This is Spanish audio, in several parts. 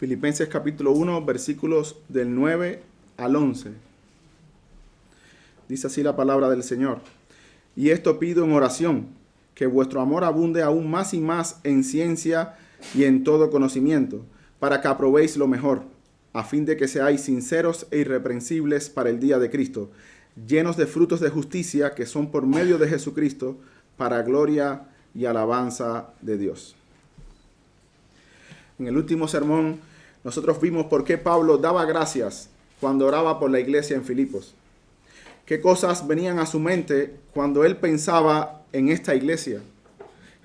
Filipenses capítulo 1, versículos del 9 al 11. Dice así la palabra del Señor. Y esto pido en oración, que vuestro amor abunde aún más y más en ciencia y en todo conocimiento, para que aprobéis lo mejor, a fin de que seáis sinceros e irreprensibles para el día de Cristo, llenos de frutos de justicia que son por medio de Jesucristo, para gloria y alabanza de Dios. En el último sermón, nosotros vimos por qué Pablo daba gracias cuando oraba por la iglesia en Filipos. ¿Qué cosas venían a su mente cuando él pensaba en esta iglesia?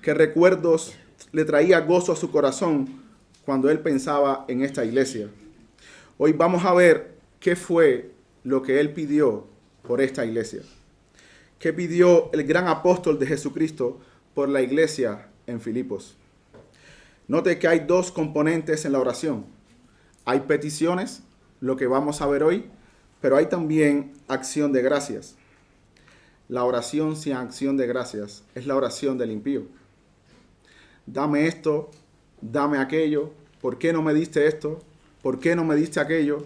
¿Qué recuerdos le traía gozo a su corazón cuando él pensaba en esta iglesia? Hoy vamos a ver qué fue lo que él pidió por esta iglesia. ¿Qué pidió el gran apóstol de Jesucristo por la iglesia en Filipos? Note que hay dos componentes en la oración. Hay peticiones, lo que vamos a ver hoy, pero hay también acción de gracias. La oración sin acción de gracias es la oración del impío. Dame esto, dame aquello, ¿por qué no me diste esto? ¿Por qué no me diste aquello?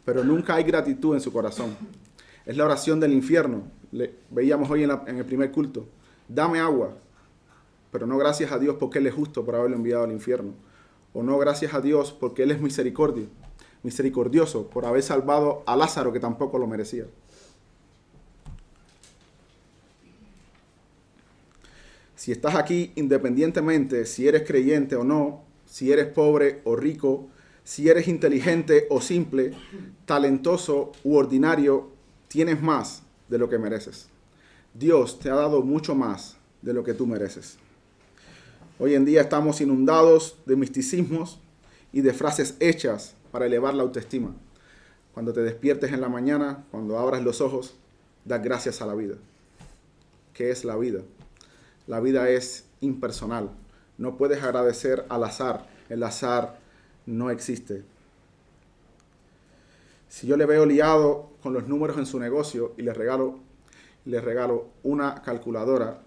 Pero nunca hay gratitud en su corazón. Es la oración del infierno. Veíamos hoy en el primer culto. Dame agua, pero no gracias a Dios porque Él es justo por haberlo enviado al infierno. O no gracias a Dios porque Él es misericordioso por haber salvado a Lázaro que tampoco lo merecía. Si estás aquí independientemente si eres creyente o no, si eres pobre o rico, si eres inteligente o simple, talentoso u ordinario, tienes más de lo que mereces. Dios te ha dado mucho más de lo que tú mereces. Hoy en día estamos inundados de misticismos y de frases hechas para elevar la autoestima. Cuando te despiertes en la mañana, cuando abras los ojos, das gracias a la vida. ¿Qué es la vida? La vida es impersonal. No puedes agradecer al azar. El azar no existe. Si yo le veo liado con los números en su negocio y le regalo una calculadora,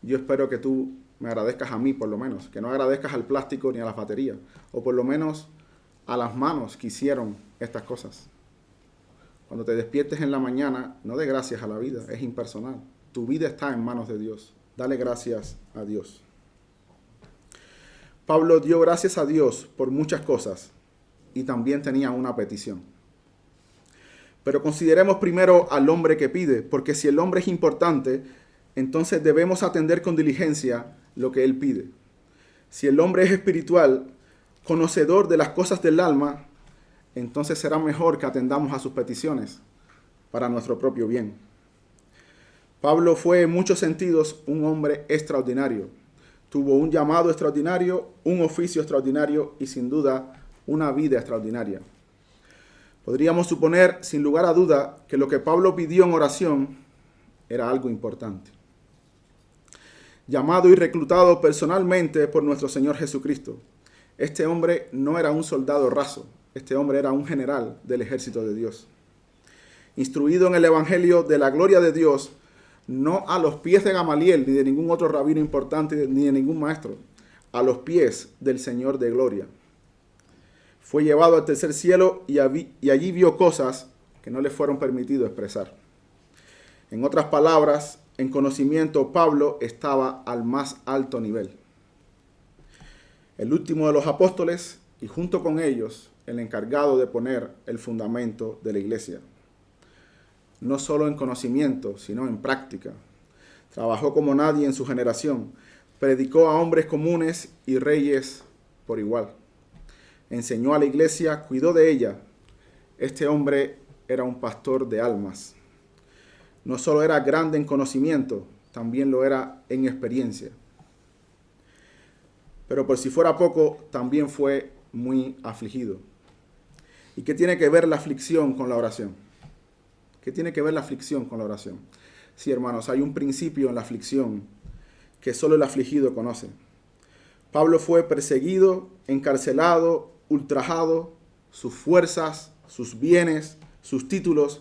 yo espero que tú me agradezcas a mí por lo menos, que no agradezcas al plástico ni a las baterías, o por lo menos a las manos que hicieron estas cosas. Cuando te despiertes en la mañana, no des gracias a la vida, es impersonal. Tu vida está en manos de Dios. Dale gracias a Dios. Pablo dio gracias a Dios por muchas cosas y también tenía una petición. Pero consideremos primero al hombre que pide, porque si el hombre es importante, entonces debemos atender con diligencia lo que él pide. Si el hombre es espiritual, conocedor de las cosas del alma, entonces será mejor que atendamos a sus peticiones para nuestro propio bien. Pablo fue en muchos sentidos un hombre extraordinario. Tuvo un llamado extraordinario, un oficio extraordinario y sin duda una vida extraordinaria. Podríamos suponer sin lugar a duda que lo que Pablo pidió en oración era algo importante. Llamado y reclutado personalmente por nuestro Señor Jesucristo. Este hombre no era un soldado raso, este hombre era un general del ejército de Dios. Instruido en el evangelio de la gloria de Dios, no a los pies de Gamaliel, ni de ningún otro rabino importante, ni de ningún maestro, a los pies del Señor de gloria. Fue llevado al tercer cielo y allí vio cosas que no le fueron permitido expresar. En otras palabras, en conocimiento, Pablo estaba al más alto nivel. El último de los apóstoles y junto con ellos el encargado de poner el fundamento de la iglesia. No solo en conocimiento, sino en práctica. Trabajó como nadie en su generación. Predicó a hombres comunes y reyes por igual. Enseñó a la iglesia, cuidó de ella. Este hombre era un pastor de almas. No solo era grande en conocimiento, también lo era en experiencia. Pero por si fuera poco, también fue muy afligido. ¿Y qué tiene que ver la aflicción con la oración? ¿Qué tiene que ver la aflicción con la oración? Sí, hermanos, hay un principio en la aflicción que solo el afligido conoce. Pablo fue perseguido, encarcelado, ultrajado, sus fuerzas, sus bienes, sus títulos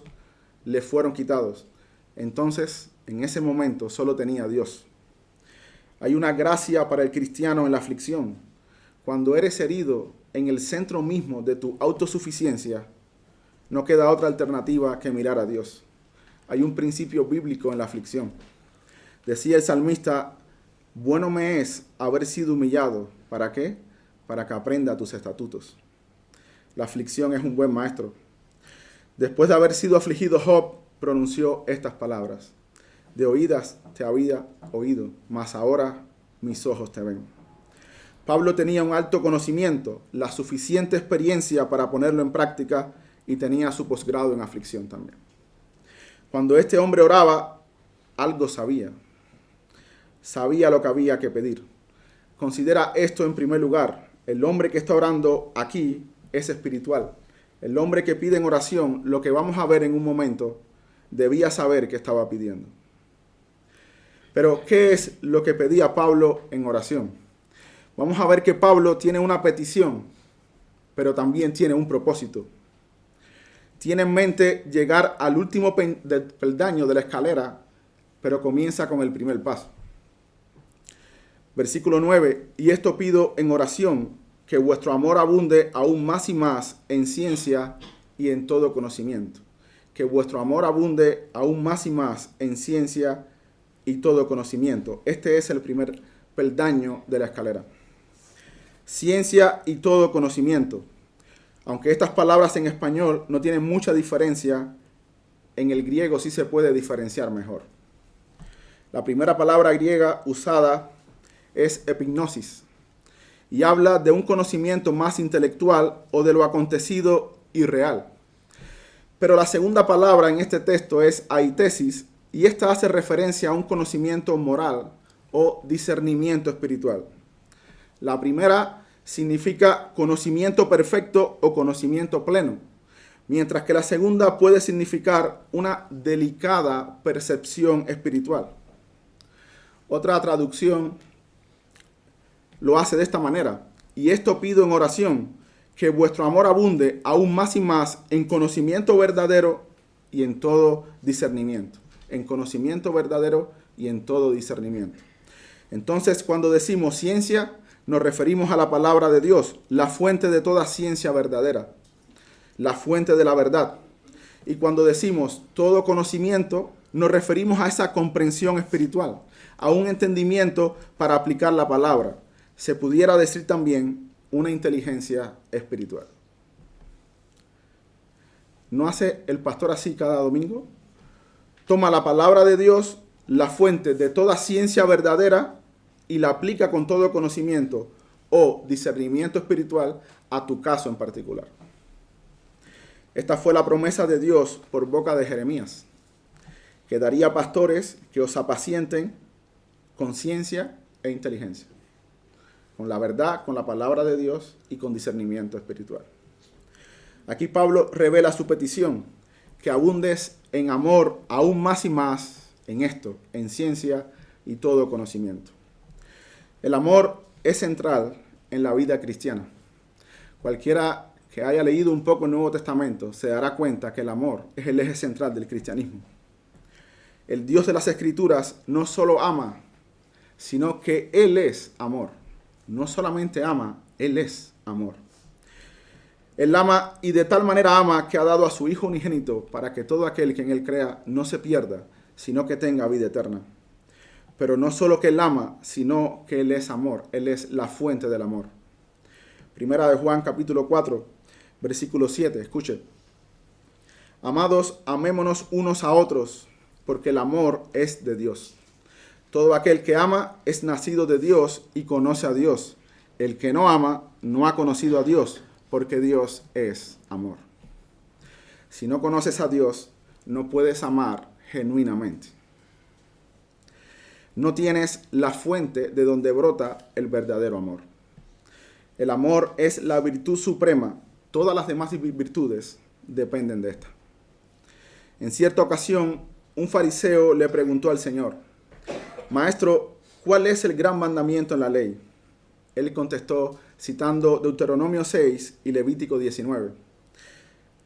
le fueron quitados. Entonces, en ese momento solo tenía a Dios. Hay una gracia para el cristiano en la aflicción. Cuando eres herido en el centro mismo de tu autosuficiencia, no queda otra alternativa que mirar a Dios. Hay un principio bíblico en la aflicción. Decía el salmista, bueno me es haber sido humillado. ¿Para qué? Para que aprenda tus estatutos. La aflicción es un buen maestro. Después de haber sido afligido, Job pronunció estas palabras. De oídas te había oído, mas ahora mis ojos te ven. Pablo tenía un alto conocimiento, la suficiente experiencia para ponerlo en práctica y tenía su posgrado en aflicción también. Cuando este hombre oraba, algo sabía. Sabía lo que había que pedir. Considera esto en primer lugar. El hombre que está orando aquí es espiritual. El hombre que pide en oración, lo que vamos a ver en un momento, debía saber que estaba pidiendo. Pero, ¿qué es lo que pedía Pablo en oración? Vamos a ver que Pablo tiene una petición, pero también tiene un propósito. Tiene en mente llegar al último peldaño de la escalera, pero comienza con el primer paso. Versículo 9, y esto pido en oración, que vuestro amor abunde aún más y más en ciencia y en todo conocimiento. Que vuestro amor abunde aún más y más en ciencia y todo conocimiento. Este es el primer peldaño de la escalera. Ciencia y todo conocimiento. Aunque estas palabras en español no tienen mucha diferencia, en el griego sí se puede diferenciar mejor. La primera palabra griega usada es epignosis y habla de un conocimiento más intelectual o de lo acontecido y real. Pero la segunda palabra en este texto es aitesis y esta hace referencia a un conocimiento moral o discernimiento espiritual. La primera significa conocimiento perfecto o conocimiento pleno, mientras que la segunda puede significar una delicada percepción espiritual. Otra traducción lo hace de esta manera. Y esto pido en oración, que vuestro amor abunde aún más y más en conocimiento verdadero y en todo discernimiento. En conocimiento verdadero y en todo discernimiento. Entonces, cuando decimos ciencia, nos referimos a la palabra de Dios, la fuente de toda ciencia verdadera, la fuente de la verdad. Y cuando decimos todo conocimiento, nos referimos a esa comprensión espiritual, a un entendimiento para aplicar la palabra. Se pudiera decir también una inteligencia espiritual. ¿No hace el pastor así cada domingo? Toma la palabra de Dios, la fuente de toda ciencia verdadera, y la aplica con todo conocimiento o discernimiento espiritual a tu caso en particular. Esta fue la promesa de Dios por boca de Jeremías, que daría pastores que os apacienten con ciencia e inteligencia, con la verdad, con la palabra de Dios y con discernimiento espiritual. Aquí Pablo revela su petición, que abundes en amor aún más y más en esto, en ciencia y todo conocimiento. El amor es central en la vida cristiana. Cualquiera que haya leído un poco el Nuevo Testamento se dará cuenta que el amor es el eje central del cristianismo. El Dios de las Escrituras no solo ama, sino que Él es amor. No solamente ama, Él es amor. Él ama y de tal manera ama que ha dado a su Hijo unigénito para que todo aquel que en Él crea no se pierda, sino que tenga vida eterna. Pero no solo que Él ama, sino que Él es amor. Él es la fuente del amor. Primera de Juan capítulo 4, versículo 7. Escuche. Amados, amémonos unos a otros, porque el amor es de Dios. Todo aquel que ama es nacido de Dios y conoce a Dios. El que no ama no ha conocido a Dios, porque Dios es amor. Si no conoces a Dios, no puedes amar genuinamente. No tienes la fuente de donde brota el verdadero amor. El amor es la virtud suprema. Todas las demás virtudes dependen de esta. En cierta ocasión, un fariseo le preguntó al Señor: Maestro, ¿cuál es el gran mandamiento en la ley? Él contestó citando Deuteronomio 6 y Levítico 19.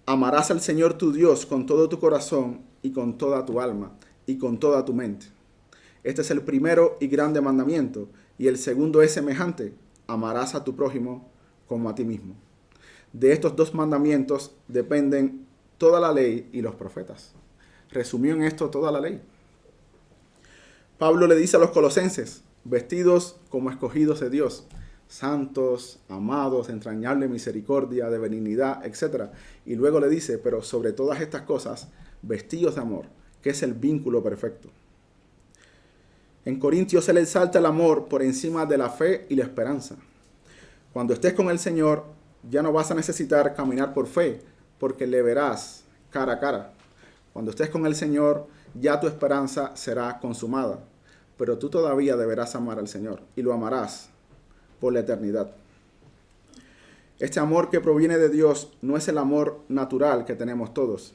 Amarás al Señor tu Dios con todo tu corazón y con toda tu alma y con toda tu mente. Este es el primero y grande mandamiento, y el segundo es semejante: amarás a tu prójimo como a ti mismo. De estos dos mandamientos dependen toda la ley y los profetas. Resumió en esto toda la ley. Pablo le dice a los colosenses, vestidos como escogidos de Dios, santos, amados, entrañable misericordia, de benignidad, etc. Y luego le dice, pero sobre todas estas cosas, vestidos de amor, que es el vínculo perfecto. En Corintios él exalta el amor por encima de la fe y la esperanza. Cuando estés con el Señor, ya no vas a necesitar caminar por fe, porque le verás cara a cara. Cuando estés con el Señor, ya tu esperanza será consumada. Pero tú todavía deberás amar al Señor, y lo amarás por la eternidad. Este amor que proviene de Dios no es el amor natural que tenemos todos.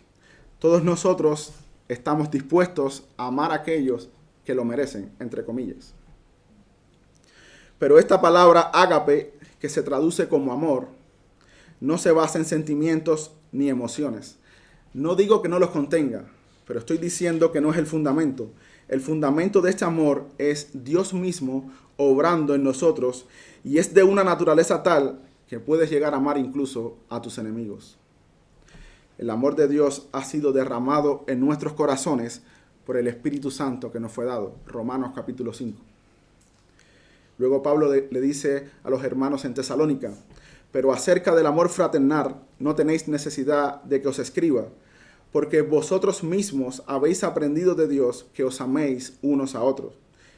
Todos nosotros estamos dispuestos a amar a aquellos que lo merecen, entre comillas. Pero esta palabra ágape, que se traduce como amor, no se basa en sentimientos ni emociones. No digo que no los contenga, pero estoy diciendo que no es el fundamento. El fundamento de este amor es Dios mismo obrando en nosotros y es de una naturaleza tal que puedes llegar a amar incluso a tus enemigos. El amor de Dios ha sido derramado en nuestros corazones por el Espíritu Santo que nos fue dado. Romanos capítulo 5. Luego Pablo le dice a los hermanos en Tesalónica, pero acerca del amor fraternal no tenéis necesidad de que os escriba, porque vosotros mismos habéis aprendido de Dios que os améis unos a otros.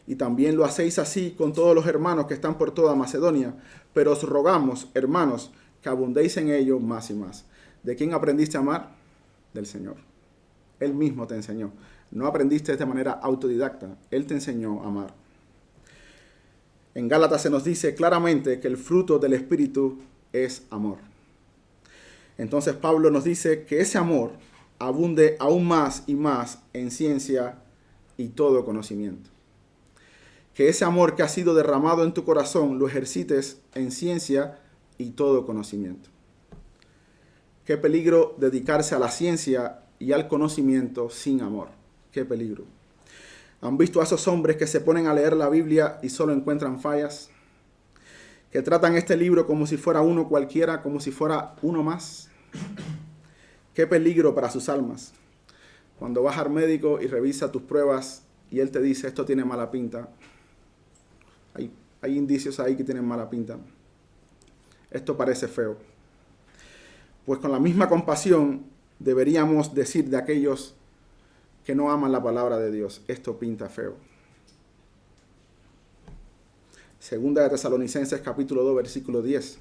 Y también lo hacéis así con todos los hermanos que están por toda Macedonia. Pero os rogamos, hermanos, que abundéis en ello más y más. ¿De quién aprendiste a amar? Del Señor. Él mismo te enseñó. No aprendiste de manera autodidacta. Él te enseñó a amar. En Gálatas se nos dice claramente que el fruto del Espíritu es amor. Entonces Pablo nos dice que ese amor abunde aún más y más en ciencia y todo conocimiento. Que ese amor que ha sido derramado en tu corazón lo ejercites en ciencia y todo conocimiento. Qué peligro dedicarse a la ciencia y al conocimiento sin amor. Qué peligro. ¿Han visto a esos hombres que se ponen a leer la Biblia y solo encuentran fallas? Que tratan este libro como si fuera uno cualquiera, como si fuera uno más. Qué peligro para sus almas. Cuando vas al médico y revisa tus pruebas y él te dice, esto tiene mala pinta. Hay indicios ahí que tienen mala pinta. Esto parece feo. Pues con la misma compasión deberíamos decir de aquellos que no aman la palabra de Dios, esto pinta feo. Segunda de Tesalonicenses capítulo 2 versículo 10.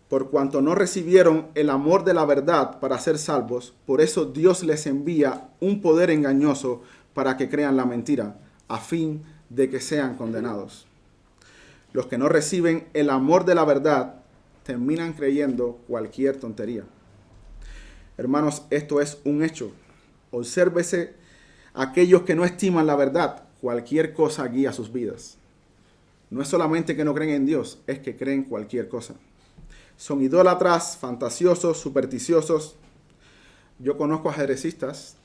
Por cuanto no recibieron el amor de la verdad para ser salvos, por eso Dios les envía un poder engañoso para que crean la mentira, a fin de que sean condenados. Los que no reciben el amor de la verdad terminan creyendo cualquier tontería. Hermanos, esto es un hecho. Obsérvese aquellos que no estiman la verdad. Cualquier cosa guía sus vidas. No es solamente que no creen en Dios, es que creen cualquier cosa. Son idólatras, fantasiosos, supersticiosos. Yo conozco ajedrecistas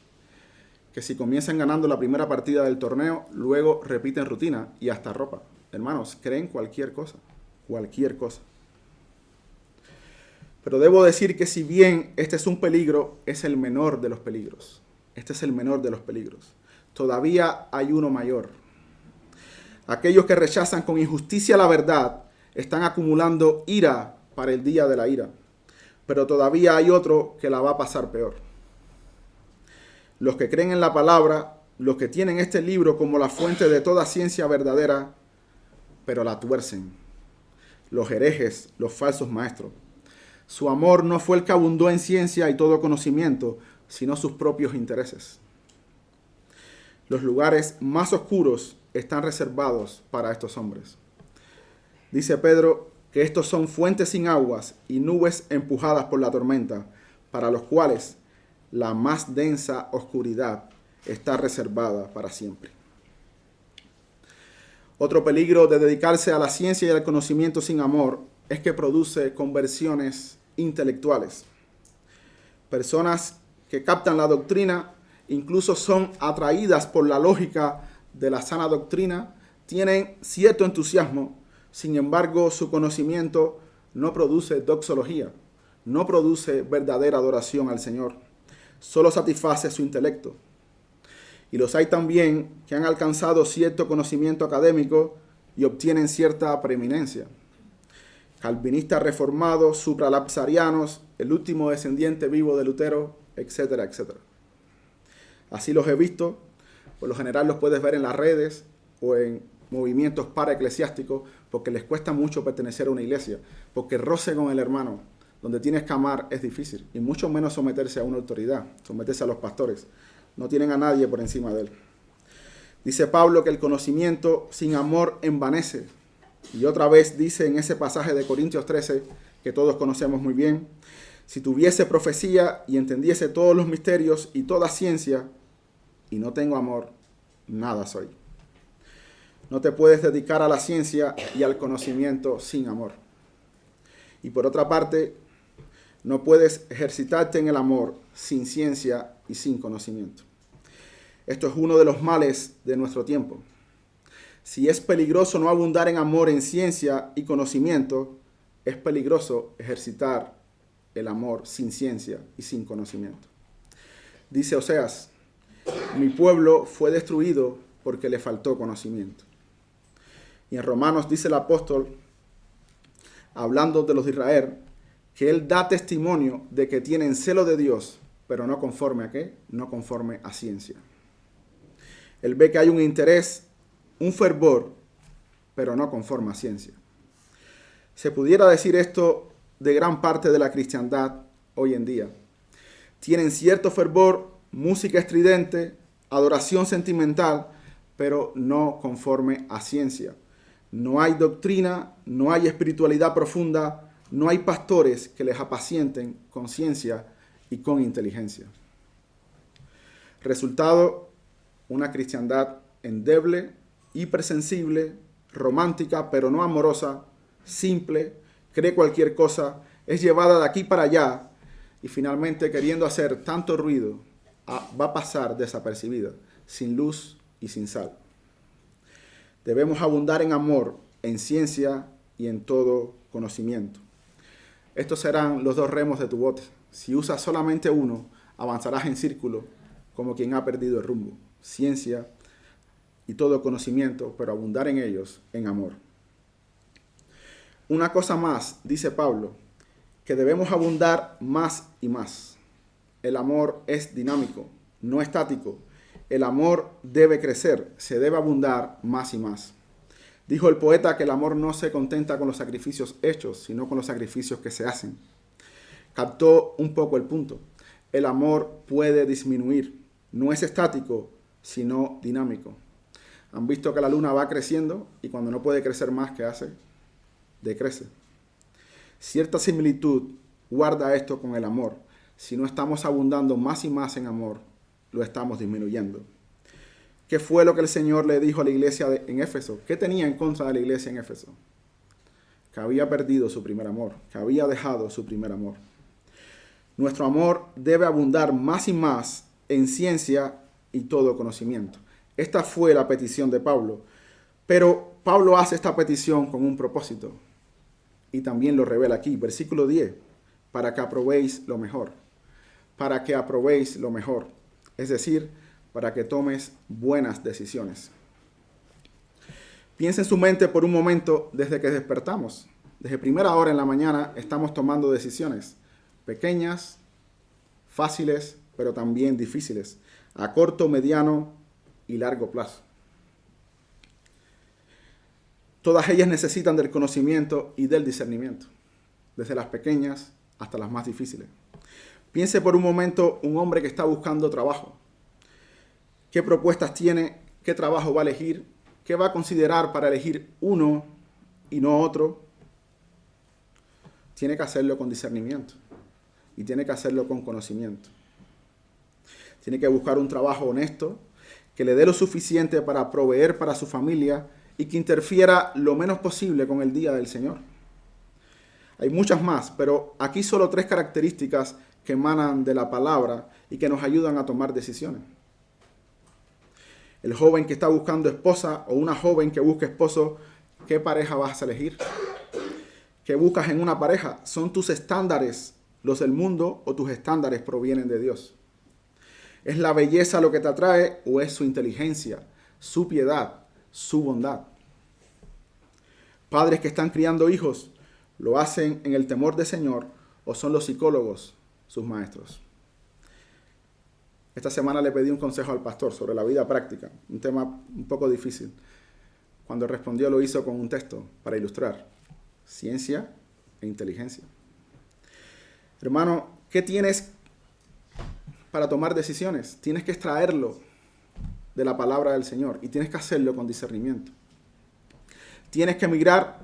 que si comienzan ganando la primera partida del torneo, luego repiten rutina y hasta ropa. Hermanos, creen cualquier cosa, cualquier cosa. Pero debo decir que si bien este es un peligro, es el menor de los peligros. Este es el menor de los peligros. Todavía hay uno mayor. Aquellos que rechazan con injusticia la verdad están acumulando ira para el día de la ira. Pero todavía hay otro que la va a pasar peor. Los que creen en la palabra, los que tienen este libro como la fuente de toda ciencia verdadera, pero la tuercen. Los herejes, los falsos maestros. Su amor no fue el que abundó en ciencia y todo conocimiento, sino sus propios intereses. Los lugares más oscuros están reservados para estos hombres. Dice Pedro que estos son fuentes sin aguas y nubes empujadas por la tormenta, para los cuales la más densa oscuridad está reservada para siempre. Otro peligro de dedicarse a la ciencia y al conocimiento sin amor es que produce conversiones intelectuales. Personas que captan la doctrina, incluso son atraídas por la lógica de la sana doctrina, tienen cierto entusiasmo, sin embargo su conocimiento no produce doxología, no produce verdadera adoración al Señor, solo satisface su intelecto. Y los hay también que han alcanzado cierto conocimiento académico y obtienen cierta preeminencia. Calvinistas reformados, supralapsarianos, el último descendiente vivo de Lutero, etcétera, etcétera. Así los he visto, por lo general los puedes ver en las redes o en movimientos paraeclesiásticos, porque les cuesta mucho pertenecer a una iglesia, porque roce con el hermano, donde tienes que amar es difícil, y mucho menos someterse a una autoridad, someterse a los pastores. No tienen a nadie por encima de él. Dice Pablo que el conocimiento sin amor envanece. Y otra vez dice en ese pasaje de Corintios 13, que todos conocemos muy bien, si tuviese profecía y entendiese todos los misterios y toda ciencia, y no tengo amor, nada soy. No te puedes dedicar a la ciencia y al conocimiento sin amor. Y por otra parte, no puedes ejercitarte en el amor sin ciencia y sin conocimiento. Esto es uno de los males de nuestro tiempo. Si es peligroso no abundar en amor, en ciencia y conocimiento, es peligroso ejercitar el amor sin ciencia y sin conocimiento. Dice Oseas, mi pueblo fue destruido porque le faltó conocimiento. Y en Romanos dice el apóstol, hablando de los de Israel, que él da testimonio de que tienen celo de Dios, pero no conforme a ¿qué? No conforme a ciencia. Él ve que hay un interés, un fervor, pero no conforme a ciencia. Se pudiera decir esto de gran parte de la cristiandad hoy en día. Tienen cierto fervor, música estridente, adoración sentimental, pero no conforme a ciencia. No hay doctrina, no hay espiritualidad profunda, no hay pastores que les apacienten con ciencia y con inteligencia. Resultado, una cristiandad endeble, hipersensible, romántica, pero no amorosa, simple, cree cualquier cosa, es llevada de aquí para allá y finalmente, queriendo hacer tanto ruido, va a pasar desapercibida, sin luz y sin sal. Debemos abundar en amor, en ciencia y en todo conocimiento. Estos serán los dos remos de tu bote. Si usas solamente uno, avanzarás en círculo como quien ha perdido el rumbo. Ciencia y todo conocimiento, pero abundar en ellos en amor. Una cosa más, dice Pablo, que debemos abundar más y más. El amor es dinámico, no estático. El amor debe crecer, se debe abundar más y más. Dijo el poeta que el amor no se contenta con los sacrificios hechos, sino con los sacrificios que se hacen. Captó un poco el punto. El amor puede disminuir, no es estático, sino dinámico. Han visto que la luna va creciendo y cuando no puede crecer más, ¿qué hace? Decrece. Cierta similitud guarda esto con el amor. Si no estamos abundando más y más en amor, lo estamos disminuyendo. ¿Qué fue lo que el Señor le dijo a la iglesia en Éfeso? ¿Qué tenía en contra de la iglesia en Éfeso? Que había perdido su primer amor, que había dejado su primer amor. Nuestro amor debe abundar más y más en ciencia y todo conocimiento. Esta fue la petición de Pablo. Pero Pablo hace esta petición con un propósito. Y también lo revela aquí, versículo 10. Para que aprobéis lo mejor. Para que aprobéis lo mejor. Es decir, para que tomes buenas decisiones. Piensa en su mente por un momento desde que despertamos. Desde primera hora en la mañana estamos tomando decisiones. Pequeñas, fáciles, pero también difíciles. A corto, mediano y largo plazo. Todas ellas necesitan del conocimiento y del discernimiento. Desde las pequeñas hasta las más difíciles. Piense por un momento un hombre que está buscando trabajo. ¿Qué propuestas tiene? ¿Qué trabajo va a elegir? ¿Qué va a considerar para elegir uno y no otro? Tiene que hacerlo con discernimiento y tiene que hacerlo con conocimiento. Tiene que buscar un trabajo honesto que le dé lo suficiente para proveer para su familia y que interfiera lo menos posible con el día del Señor. Hay muchas más, pero aquí solo 3 características que emanan de la palabra y que nos ayudan a tomar decisiones. El joven que está buscando esposa o una joven que busca esposo, ¿qué pareja vas a elegir? ¿Qué buscas en una pareja? ¿Son tus estándares los del mundo o tus estándares provienen de Dios? ¿Es la belleza lo que te atrae o es su inteligencia, su piedad, su bondad? Padres que están criando hijos, ¿lo hacen en el temor del Señor o son los psicólogos sus maestros? Esta semana le pedí un consejo al pastor sobre la vida práctica, un tema un poco difícil. Cuando respondió lo hizo con un texto para ilustrar ciencia e inteligencia. Hermano, ¿qué tienes para tomar decisiones? Tienes que extraerlo de la palabra del Señor y tienes que hacerlo con discernimiento. Tienes que mirar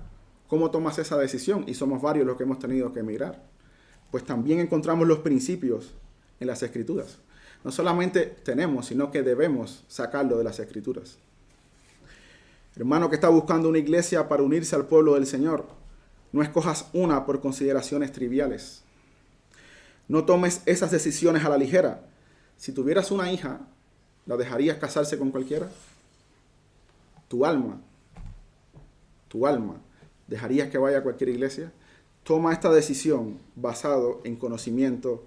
cómo tomas esa decisión y somos varios los que hemos tenido que emigrar. Pues también encontramos los principios en las Escrituras. No solamente tenemos, sino que debemos sacarlo de las Escrituras. Hermano que está buscando una iglesia para unirse al pueblo del Señor, no escojas una por consideraciones triviales. No tomes esas decisiones a la ligera. Si tuvieras una hija, ¿la dejarías casarse con cualquiera? Tu alma, ¿dejarías que vaya a cualquier iglesia? Toma esta decisión basado en conocimiento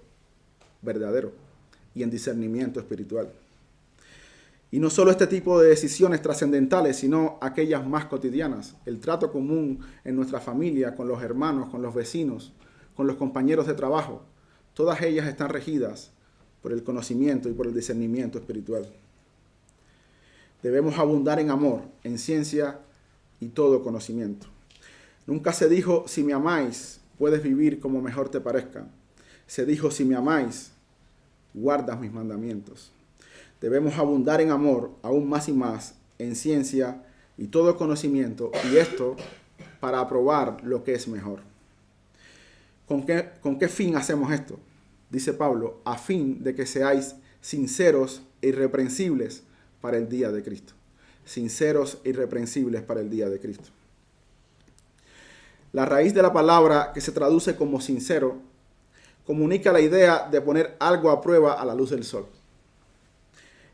verdadero y en discernimiento espiritual. Y no solo este tipo de decisiones trascendentales, sino aquellas más cotidianas. El trato común en nuestra familia, con los hermanos, con los vecinos, con los compañeros de trabajo. Todas ellas están regidas por el conocimiento y por el discernimiento espiritual. Debemos abundar en amor, en ciencia y todo conocimiento. Nunca se dijo, si me amáis, puedes vivir como mejor te parezca. Se dijo, si me amáis, guardas mis mandamientos. Debemos abundar en amor, aún más y más, en ciencia y todo conocimiento, y esto para aprobar lo que es mejor. ¿Con qué fin hacemos esto? Dice Pablo, a fin de que seáis sinceros e irreprensibles para el día de Cristo. Sinceros e irreprensibles para el día de Cristo. La raíz de la palabra, que se traduce como sincero, comunica la idea de poner algo a prueba a la luz del sol.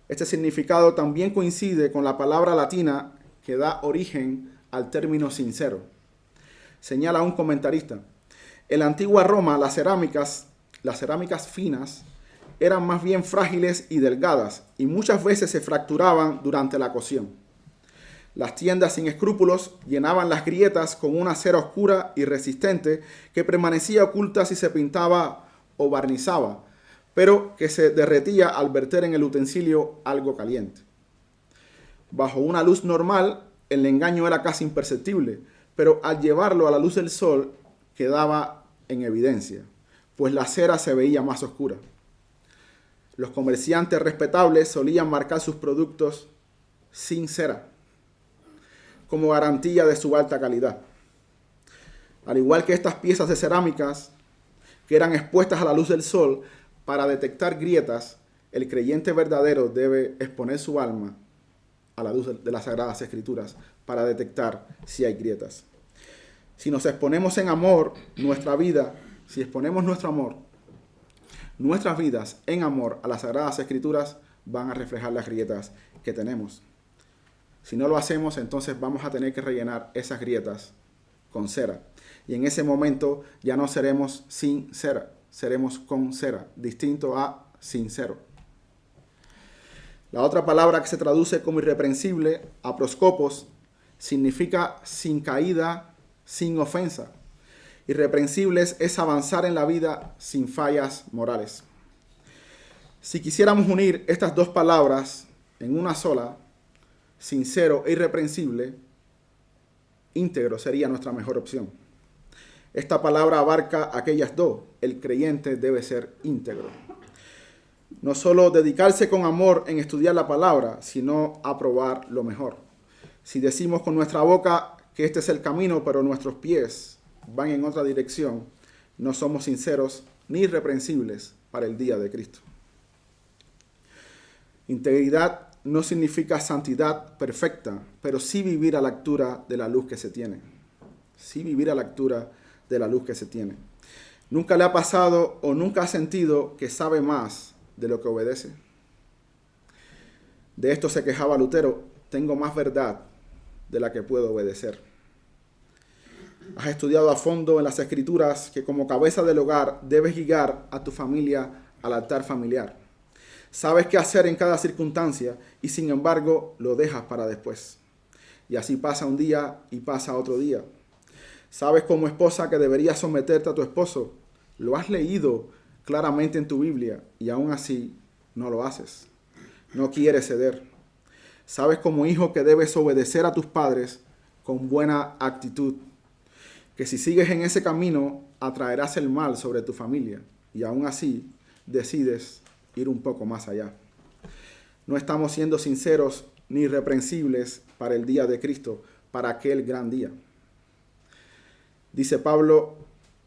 Este significado también coincide con la palabra latina que da origen al término sincero. Señala un comentarista, en la antigua Roma las cerámicas finas eran más bien frágiles y delgadas y muchas veces se fracturaban durante la cocción. Las tiendas sin escrúpulos llenaban las grietas con una cera oscura y resistente que permanecía oculta si se pintaba o barnizaba, pero que se derretía al verter en el utensilio algo caliente. Bajo una luz normal, el engaño era casi imperceptible, pero al llevarlo a la luz del sol quedaba en evidencia, pues la cera se veía más oscura. Los comerciantes respetables solían marcar sus productos sin cera, como garantía de su alta calidad. Al igual que estas piezas de cerámicas que eran expuestas a la luz del sol, para detectar grietas, el creyente verdadero debe exponer su alma a la luz de las Sagradas Escrituras para detectar si hay grietas. Si nos exponemos en amor, si exponemos nuestro amor, nuestras vidas en amor a las Sagradas Escrituras, van a reflejar las grietas que tenemos. Si no lo hacemos, entonces vamos a tener que rellenar esas grietas con cera. Y en ese momento ya no seremos sin cera, seremos con cera, distinto a sincero. La otra palabra que se traduce como irreprensible, aproskopos, significa sin caída, sin ofensa. Irreprensibles es avanzar en la vida sin fallas morales. Si quisiéramos unir estas dos palabras en una sola, sincero e irreprensible, íntegro sería nuestra mejor opción. Esta palabra abarca aquellas dos. El creyente debe ser íntegro. No solo dedicarse con amor en estudiar la palabra, sino aprobar lo mejor. Si decimos con nuestra boca que este es el camino, pero nuestros pies van en otra dirección, no somos sinceros ni irreprensibles para el día de Cristo. Integridad no significa santidad perfecta, pero sí vivir a la altura de la luz que se tiene. Sí vivir a la altura de la luz que se tiene. ¿Nunca le ha pasado o nunca ha sentido que sabe más de lo que obedece? De esto se quejaba Lutero: tengo más verdad de la que puedo obedecer. Has estudiado a fondo en las Escrituras que como cabeza del hogar debes guiar a tu familia al altar familiar. Sabes qué hacer en cada circunstancia y sin embargo lo dejas para después. Y así pasa un día y pasa otro día. Sabes como esposa que deberías someterte a tu esposo. Lo has leído claramente en tu Biblia y aún así no lo haces. No quieres ceder. Sabes como hijo que debes obedecer a tus padres con buena actitud. Que si sigues en ese camino atraerás el mal sobre tu familia y aún así decides ir un poco más allá. No estamos siendo sinceros ni irreprensibles para el día de Cristo, para aquel gran día. Dice Pablo,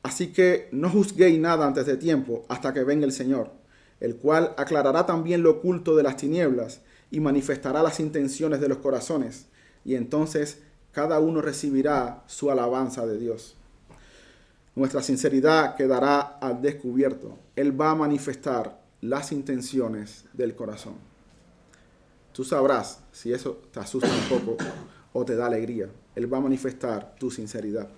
así que no juzguéis nada antes de tiempo hasta que venga el Señor, el cual aclarará también lo oculto de las tinieblas y manifestará las intenciones de los corazones, y entonces cada uno recibirá su alabanza de Dios. Nuestra sinceridad quedará al descubierto. Él va a manifestar las intenciones del corazón. Tú sabrás si eso te asusta un poco o te da alegría. Él va a manifestar tu sinceridad.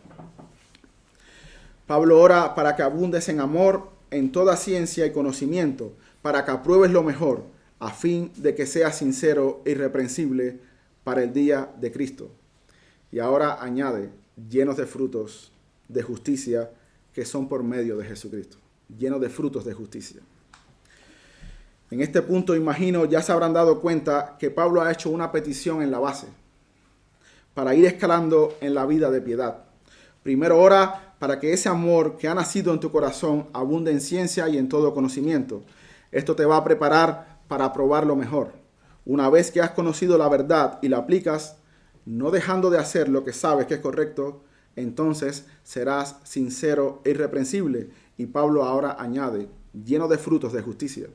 Pablo ora para que abundes en amor, en toda ciencia y conocimiento, para que apruebes lo mejor, a fin de que seas sincero e irreprensible para el día de Cristo. Y ahora añade, llenos de frutos de justicia que son por medio de Jesucristo. Llenos de frutos de justicia. En este punto, imagino, ya se habrán dado cuenta que Pablo ha hecho una petición en la base para ir escalando en la vida de piedad. Primero ora para que ese amor que ha nacido en tu corazón abunde en ciencia y en todo conocimiento. Esto te va a preparar para probar lo mejor. Una vez que has conocido la verdad y la aplicas, no dejando de hacer lo que sabes que es correcto, entonces serás sincero e irreprensible. Y Pablo ahora añade, lleno de frutos de justicia.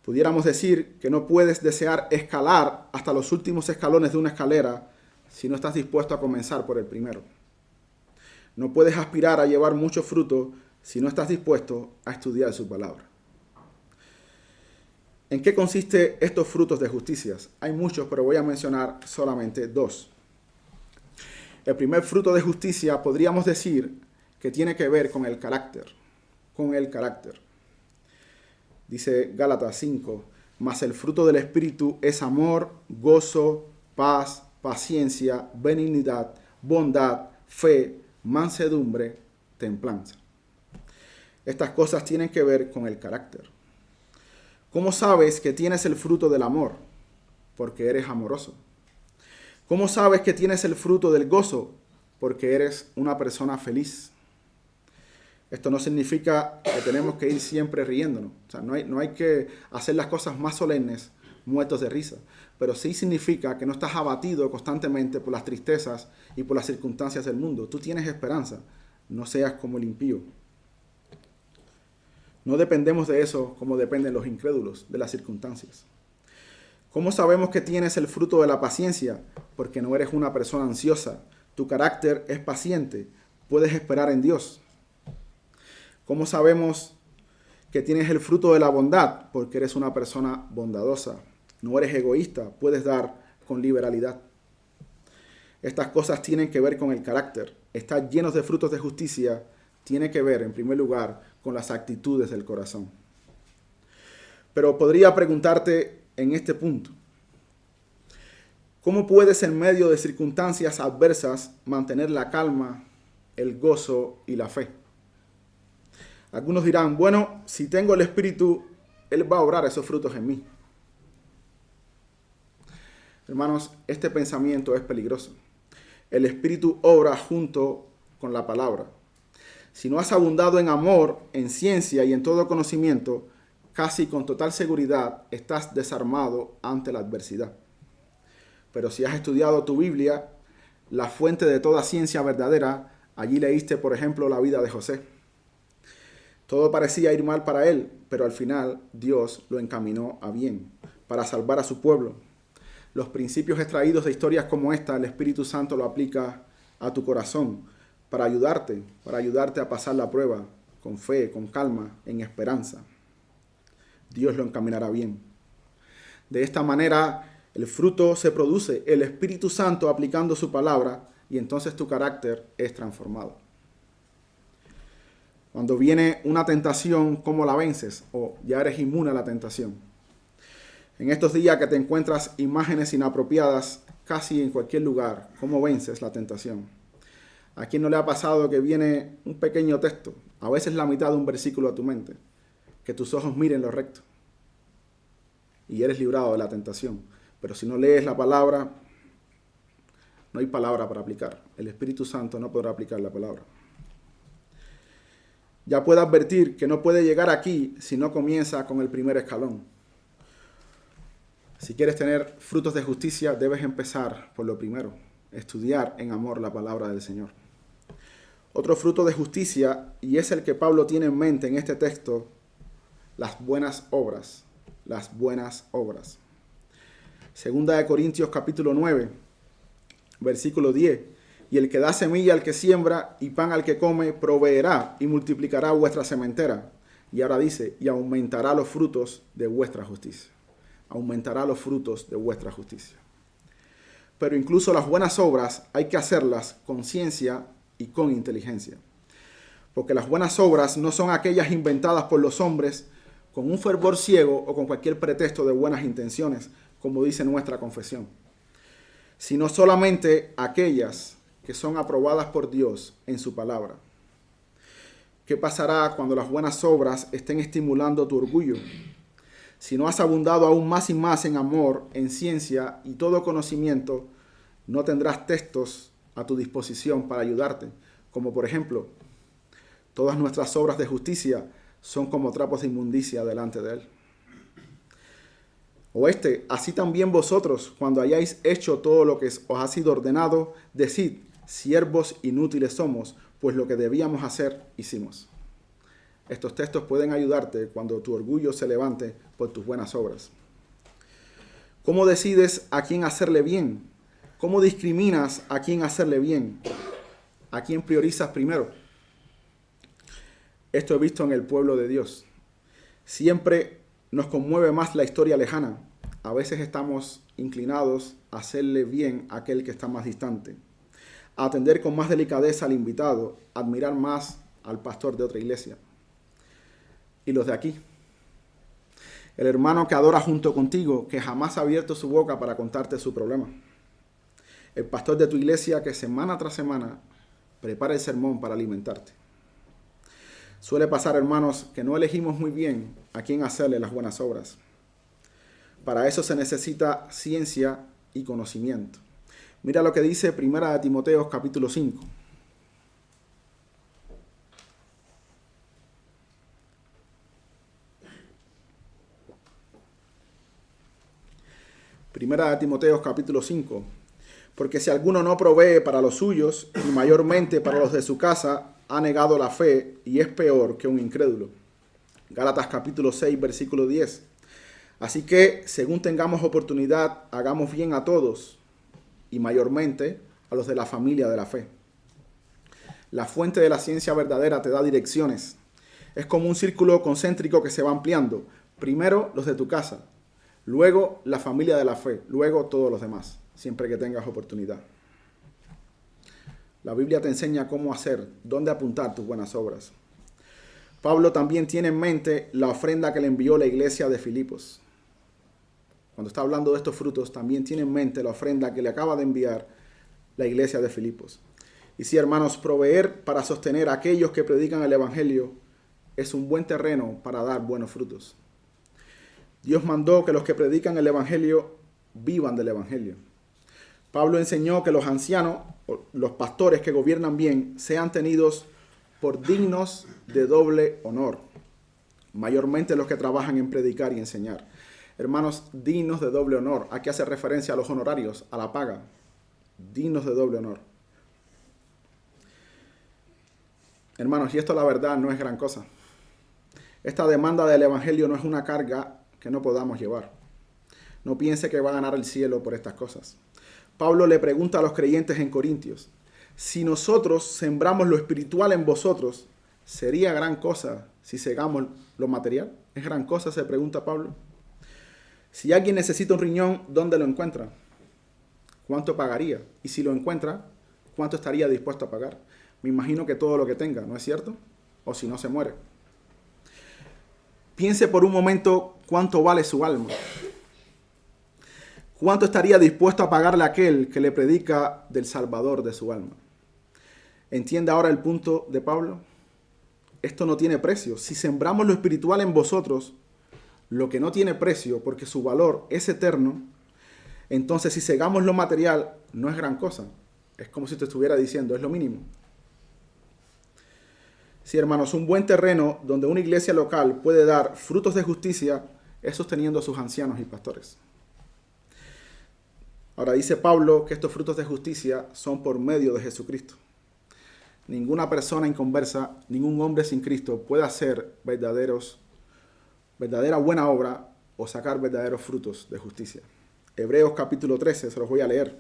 Pudiéramos decir que no puedes desear escalar hasta los últimos escalones de una escalera si no estás dispuesto a comenzar por el primero. No puedes aspirar a llevar mucho fruto si no estás dispuesto a estudiar su palabra. ¿En qué consiste estos frutos de justicia? Hay muchos, pero voy a mencionar solamente dos. El primer fruto de justicia podríamos decir que tiene que ver con el carácter. Con el carácter. Dice Gálatas 5, mas el fruto del Espíritu es amor, gozo, paz, paciencia, benignidad, bondad, fe, mansedumbre, templanza. Estas cosas tienen que ver con el carácter. ¿Cómo sabes que tienes el fruto del amor? Porque eres amoroso. ¿Cómo sabes que tienes el fruto del gozo? Porque eres una persona feliz. Esto no significa que tenemos que ir siempre riéndonos. O sea, no hay que hacer las cosas más solemnes, muertos de risa. Pero sí significa que no estás abatido constantemente por las tristezas y por las circunstancias del mundo. Tú tienes esperanza. No seas como el impío. No dependemos de eso como dependen los incrédulos, de las circunstancias. ¿Cómo sabemos que tienes el fruto de la paciencia? Porque no eres una persona ansiosa. Tu carácter es paciente. Puedes esperar en Dios. ¿Cómo sabemos que tienes el fruto de la bondad? Porque eres una persona bondadosa. No eres egoísta. Puedes dar con liberalidad. Estas cosas tienen que ver con el carácter. Estar llenos de frutos de justicia tiene que ver, en primer lugar, con las actitudes del corazón. Pero podría preguntarte en este punto, ¿cómo puedes en medio de circunstancias adversas mantener la calma, el gozo y la fe? Algunos dirán, bueno, si tengo el Espíritu, Él va a obrar esos frutos en mí. Hermanos, este pensamiento es peligroso. El Espíritu obra junto con la palabra. Si no has abundado en amor, en ciencia y en todo conocimiento, casi con total seguridad estás desarmado ante la adversidad. Pero si has estudiado tu Biblia, la fuente de toda ciencia verdadera, allí leíste, por ejemplo, la vida de José. Todo parecía ir mal para él, pero al final Dios lo encaminó a bien, para salvar a su pueblo. Los principios extraídos de historias como esta, el Espíritu Santo lo aplica a tu corazón para ayudarte a pasar la prueba con fe, con calma, en esperanza. Dios lo encaminará bien. De esta manera, el fruto se produce. El Espíritu Santo, aplicando su palabra, y entonces tu carácter es transformado. Cuando viene una tentación, ¿cómo la vences? O ya eres inmune a la tentación. En estos días que te encuentras imágenes inapropiadas casi en cualquier lugar, ¿cómo vences la tentación? ¿A quién no le ha pasado que viene un pequeño texto, a veces la mitad de un versículo a tu mente, que tus ojos miren lo recto y eres librado de la tentación? Pero si no lees la palabra, no hay palabra para aplicar. El Espíritu Santo no podrá aplicar la palabra. Ya puede advertir que no puede llegar aquí si no comienza con el primer escalón. Si quieres tener frutos de justicia, debes empezar por lo primero, estudiar en amor la palabra del Señor. Otro fruto de justicia, y es el que Pablo tiene en mente en este texto, las buenas obras. Las buenas obras. Segunda de Corintios capítulo 9, versículo 10. Y el que da semilla al que siembra y pan al que come, proveerá y multiplicará vuestra sementera. Y ahora dice, y aumentará los frutos de vuestra justicia. Aumentará los frutos de vuestra justicia. Pero incluso las buenas obras hay que hacerlas con ciencia y con inteligencia. Porque las buenas obras no son aquellas inventadas por los hombres con un fervor ciego o con cualquier pretexto de buenas intenciones, como dice nuestra confesión, sino solamente aquellas que son aprobadas por Dios en su palabra. ¿Qué pasará cuando las buenas obras estén estimulando tu orgullo? Si no has abundado aún más y más en amor, en ciencia y todo conocimiento, no tendrás textos a tu disposición para ayudarte, como por ejemplo, todas nuestras obras de justicia son como trapos de inmundicia delante de Él. O así también vosotros, cuando hayáis hecho todo lo que os ha sido ordenado, decid, siervos inútiles somos, pues lo que debíamos hacer, hicimos. Estos textos pueden ayudarte cuando tu orgullo se levante por tus buenas obras. ¿Cómo decides a quién hacerle bien? ¿Cómo discriminas a quién hacerle bien? ¿A quién priorizas primero? Esto he visto en el pueblo de Dios. Siempre nos conmueve más la historia lejana. A veces estamos inclinados a hacerle bien a aquel que está más distante, a atender con más delicadeza al invitado, a admirar más al pastor de otra iglesia. Y los de aquí, el hermano que adora junto contigo, que jamás ha abierto su boca para contarte su problema. El pastor de tu iglesia que semana tras semana prepara el sermón para alimentarte. Suele pasar, hermanos, que no elegimos muy bien a quién hacerle las buenas obras. Para eso se necesita ciencia y conocimiento. Mira lo que dice 1 de Timoteo capítulo 5. Primera de Timoteo capítulo 5. Porque si alguno no provee para los suyos, y mayormente para los de su casa, ha negado la fe y es peor que un incrédulo. Gálatas capítulo 6, versículo 10. Así que, según tengamos oportunidad, hagamos bien a todos, y mayormente a los de la familia de la fe. La fuente de la ciencia verdadera te da direcciones. Es como un círculo concéntrico que se va ampliando. Primero los de tu casa, luego la familia de la fe, luego todos los demás, siempre que tengas oportunidad. La Biblia te enseña cómo hacer, dónde apuntar tus buenas obras. Pablo también tiene en mente la ofrenda que le envió la iglesia de Filipos. Cuando está hablando de estos frutos, también tiene en mente la ofrenda que le acaba de enviar la iglesia de Filipos. Y sí, hermanos, proveer para sostener a aquellos que predican el evangelio es un buen terreno para dar buenos frutos. Dios mandó que los que predican el evangelio vivan del evangelio. Pablo enseñó que los ancianos, los pastores que gobiernan bien, sean tenidos por dignos de doble honor, mayormente los que trabajan en predicar y enseñar. Hermanos, dignos de doble honor. Aquí hace referencia a los honorarios, a la paga. Dignos de doble honor. Hermanos, y esto la verdad no es gran cosa. Esta demanda del evangelio no es una carga que no podamos llevar. No piense que va a ganar el cielo por estas cosas. Pablo le pregunta a los creyentes en Corintios, si nosotros sembramos lo espiritual en vosotros, ¿sería gran cosa si segamos lo material? ¿Es gran cosa? Se pregunta Pablo. Si alguien necesita un riñón, ¿dónde lo encuentra? ¿Cuánto pagaría? Y si lo encuentra, ¿cuánto estaría dispuesto a pagar? Me imagino que todo lo que tenga, ¿no es cierto? O si no, se muere. Piense por un momento cuánto vale su alma. ¿Cuánto estaría dispuesto a pagarle a aquel que le predica del Salvador de su alma? ¿Entiende ahora el punto de Pablo? Esto no tiene precio. Si sembramos lo espiritual en vosotros, lo que no tiene precio porque su valor es eterno, entonces si segamos lo material, no es gran cosa. Es como si te estuviera diciendo, es lo mínimo. Sí, hermanos, un buen terreno donde una iglesia local puede dar frutos de justicia es sosteniendo a sus ancianos y pastores. Ahora dice Pablo que estos frutos de justicia son por medio de Jesucristo. Ninguna persona inconversa, ningún hombre sin Cristo puede hacer verdadera buena obra o sacar verdaderos frutos de justicia. Hebreos capítulo 13, se los voy a leer.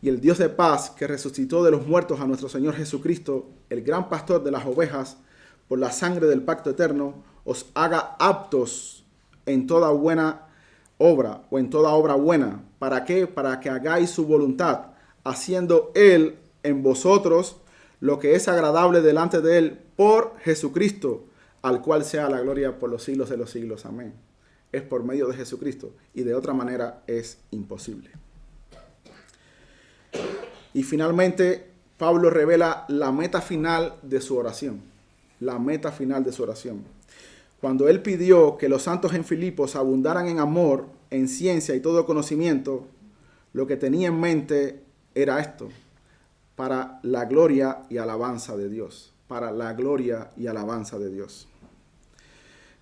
Y el Dios de paz, que resucitó de los muertos a nuestro Señor Jesucristo, el gran pastor de las ovejas, por la sangre del pacto eterno, os haga aptos en toda buena obra o en toda obra buena. ¿Para qué? Para que hagáis su voluntad, haciendo Él en vosotros lo que es agradable delante de Él por Jesucristo, al cual sea la gloria por los siglos de los siglos. Amén. Es por medio de Jesucristo y de otra manera es imposible. Y finalmente, Pablo revela la meta final de su oración. La meta final de su oración. Cuando él pidió que los santos en Filipos abundaran en amor, en ciencia y todo conocimiento, lo que tenía en mente era esto: para la gloria y alabanza de Dios. Para la gloria y alabanza de Dios.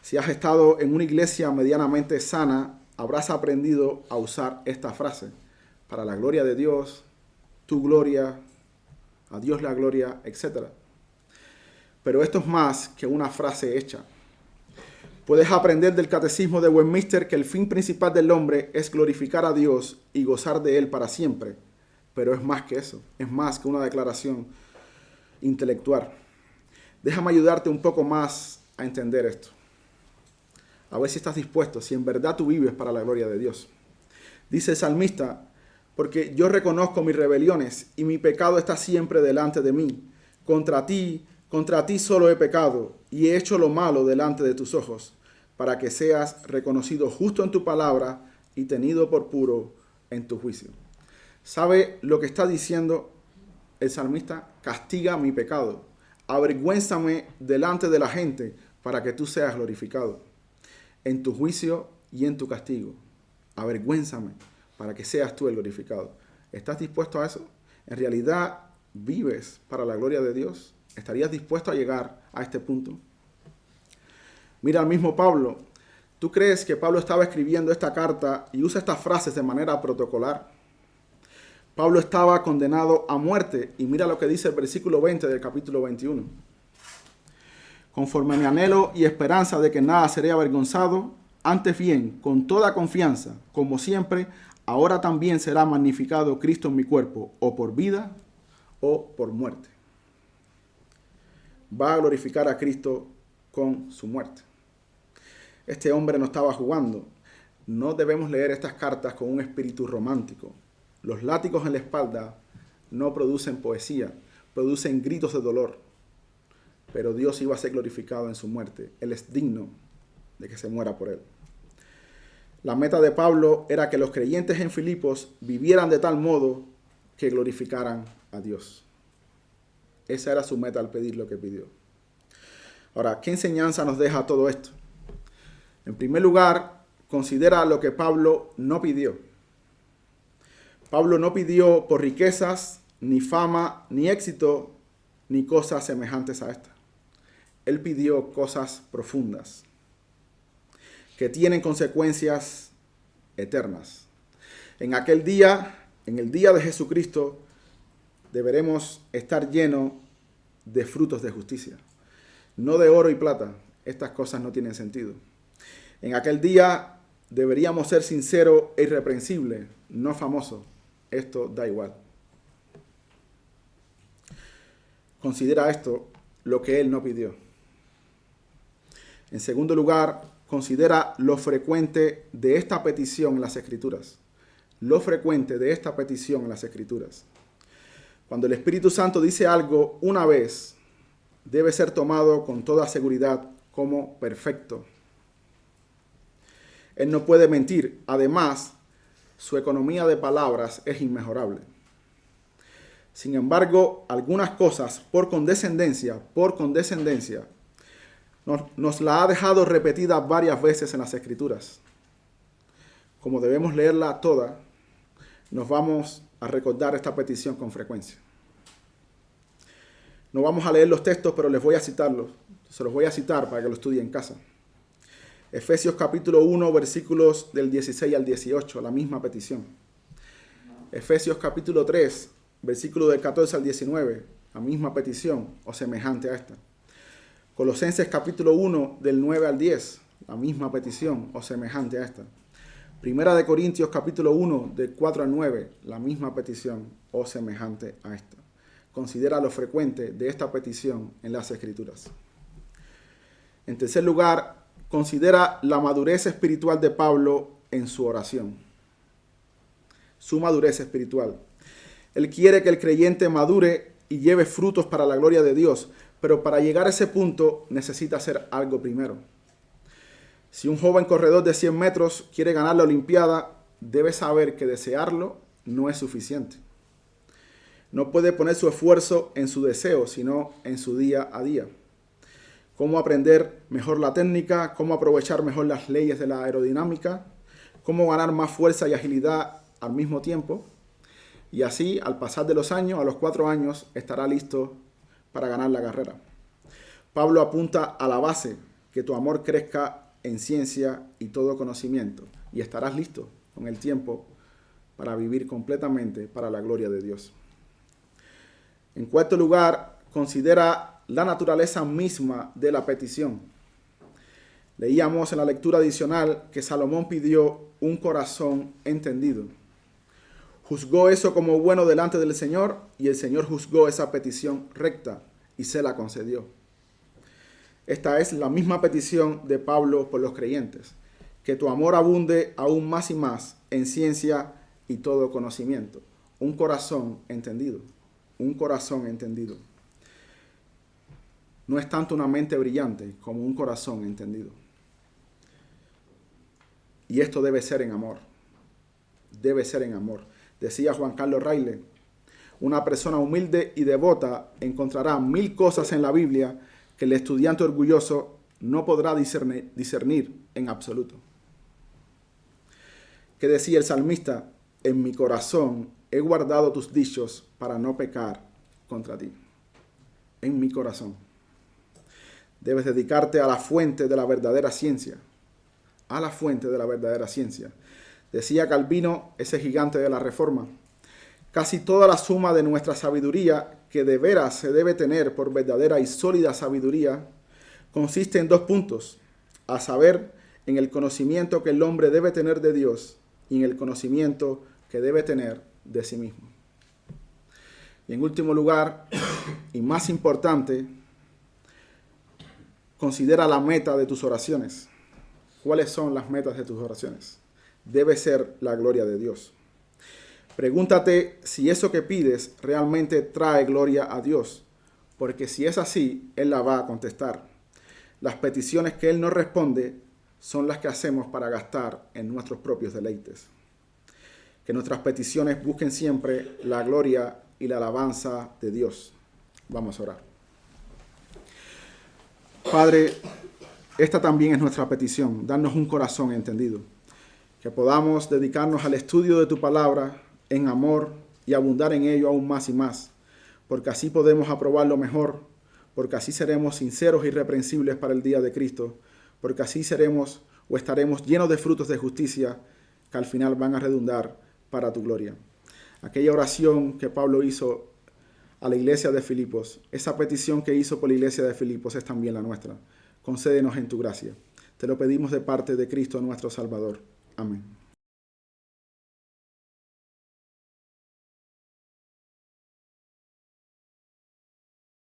Si has estado en una iglesia medianamente sana, habrás aprendido a usar esta frase: para la gloria de Dios, tu gloria, a Dios la gloria, etc. Pero esto es más que una frase hecha. Puedes aprender del Catecismo de Westminster que el fin principal del hombre es glorificar a Dios y gozar de Él para siempre. Pero es más que eso, es más que una declaración intelectual. Déjame ayudarte un poco más a entender esto. A ver si estás dispuesto, si en verdad tú vives para la gloria de Dios. Dice el salmista: porque yo reconozco mis rebeliones y mi pecado está siempre delante de mí. Contra ti solo he pecado y he hecho lo malo delante de tus ojos, para que seas reconocido justo en tu palabra y tenido por puro en tu juicio. ¿Sabe lo que está diciendo el salmista? Castiga mi pecado. Avergüénzame delante de la gente para que tú seas glorificado en tu juicio y en tu castigo. Avergüénzame para que seas tú el glorificado. ¿Estás dispuesto a eso? ¿En realidad vives para la gloria de Dios? ¿Estarías dispuesto a llegar a este punto? Mira al mismo Pablo. ¿Tú crees que Pablo estaba escribiendo esta carta y usa estas frases de manera protocolar? Pablo estaba condenado a muerte y mira lo que dice el versículo 20 del capítulo 21. Conforme a mi anhelo y esperanza de que nada seré avergonzado, antes bien, con toda confianza, como siempre, ahora también será magnificado Cristo en mi cuerpo, o por vida o por muerte. Va a glorificar a Cristo con su muerte. Este hombre no estaba jugando. No debemos leer estas cartas con un espíritu romántico. Los látigos en la espalda no producen poesía, producen gritos de dolor. Pero Dios iba a ser glorificado en su muerte. Él es digno de que se muera por él. La meta de Pablo era que los creyentes en Filipos vivieran de tal modo que glorificaran a Dios. Esa era su meta al pedir lo que pidió. Ahora, ¿qué enseñanza nos deja todo esto? En primer lugar, considera lo que Pablo no pidió. Pablo no pidió por riquezas, ni fama, ni éxito, ni cosas semejantes a esta. Él pidió cosas profundas, que tienen consecuencias eternas. En aquel día, en el día de Jesucristo, deberemos estar llenos de frutos de justicia, no de oro y plata. Estas cosas no tienen sentido. En aquel día deberíamos ser sinceros e irreprensibles, no famosos. Esto da igual. Considera esto lo que él no pidió. En segundo lugar, considera lo frecuente de esta petición en las Escrituras. Lo frecuente de esta petición en las Escrituras. Cuando el Espíritu Santo dice algo una vez, debe ser tomado con toda seguridad como perfecto. Él no puede mentir. Además, su economía de palabras es inmejorable. Sin embargo, algunas cosas, por condescendencia, nos la ha dejado repetida varias veces en las Escrituras. Como debemos leerla toda, nos vamos a recordar esta petición con frecuencia. No vamos a leer los textos, pero les voy a citarlos. Se los voy a citar para que lo estudien en casa. Efesios capítulo 1, versículos del 16 al 18, la misma petición. Efesios capítulo 3, versículo del 14 al 19, la misma petición o semejante a esta. Colosenses capítulo 1, del 9 al 10, la misma petición o semejante a esta. Primera de Corintios capítulo 1, del 4 al 9, la misma petición o semejante a esta. Considera lo frecuente de esta petición en las Escrituras. En tercer lugar, considera la madurez espiritual de Pablo en su oración. Su madurez espiritual. Él quiere que el creyente madure y lleve frutos para la gloria de Dios, pero para llegar a ese punto necesita hacer algo primero. Si un joven corredor de 100 metros quiere ganar la Olimpiada, debe saber que desearlo no es suficiente. No puede poner su esfuerzo en su deseo, sino en su día a día. Cómo aprender mejor la técnica, cómo aprovechar mejor las leyes de la aerodinámica, cómo ganar más fuerza y agilidad al mismo tiempo. Y así, al pasar de los años, a los 4 años, estará listo para ganar la carrera. Pablo apunta a la base, que tu amor crezca en ciencia y todo conocimiento, y estarás listo con el tiempo para vivir completamente para la gloria de Dios. En cuarto lugar, considera la naturaleza misma de la petición. Leíamos en la lectura adicional que Salomón pidió un corazón entendido. Juzgó eso como bueno delante del Señor y el Señor juzgó esa petición recta y se la concedió. Esta es la misma petición de Pablo por los creyentes, que tu amor abunde aún más y más en ciencia y todo conocimiento. Un corazón entendido, un corazón entendido. No es tanto una mente brillante como un corazón entendido. Y esto debe ser en amor. Debe ser en amor. Decía Juan Carlos Raile, una persona humilde y devota encontrará 1000 cosas en la Biblia que el estudiante orgulloso no podrá discernir en absoluto. ¿Qué decía el salmista? En mi corazón he guardado tus dichos para no pecar contra ti. En mi corazón. Debes dedicarte a la fuente de la verdadera ciencia. A la fuente de la verdadera ciencia. Decía Calvino, ese gigante de la Reforma, casi toda la suma de nuestra sabiduría, que de veras se debe tener por verdadera y sólida sabiduría, consiste en 2 puntos, a saber, en el conocimiento que el hombre debe tener de Dios y en el conocimiento que debe tener de sí mismo. Y en último lugar, y más importante, considera la meta de tus oraciones. ¿Cuáles son las metas de tus oraciones? Debe ser la gloria de Dios. Pregúntate si eso que pides realmente trae gloria a Dios, porque si es así, Él la va a contestar. Las peticiones que Él no responde son las que hacemos para gastar en nuestros propios deleites. Que nuestras peticiones busquen siempre la gloria y la alabanza de Dios. Vamos a orar. Padre, esta también es nuestra petición, darnos un corazón entendido, que podamos dedicarnos al estudio de tu palabra en amor y abundar en ello aún más y más, porque así podemos aprobarlo mejor, porque así seremos sinceros e irreprensibles para el día de Cristo, porque así seremos o estaremos llenos de frutos de justicia que al final van a redundar para tu gloria. Aquella oración que Pablo hizo a la iglesia de Filipos, esa petición que hizo por la iglesia de Filipos es también la nuestra. Concédenos en tu gracia. Te lo pedimos de parte de Cristo nuestro Salvador. Amén.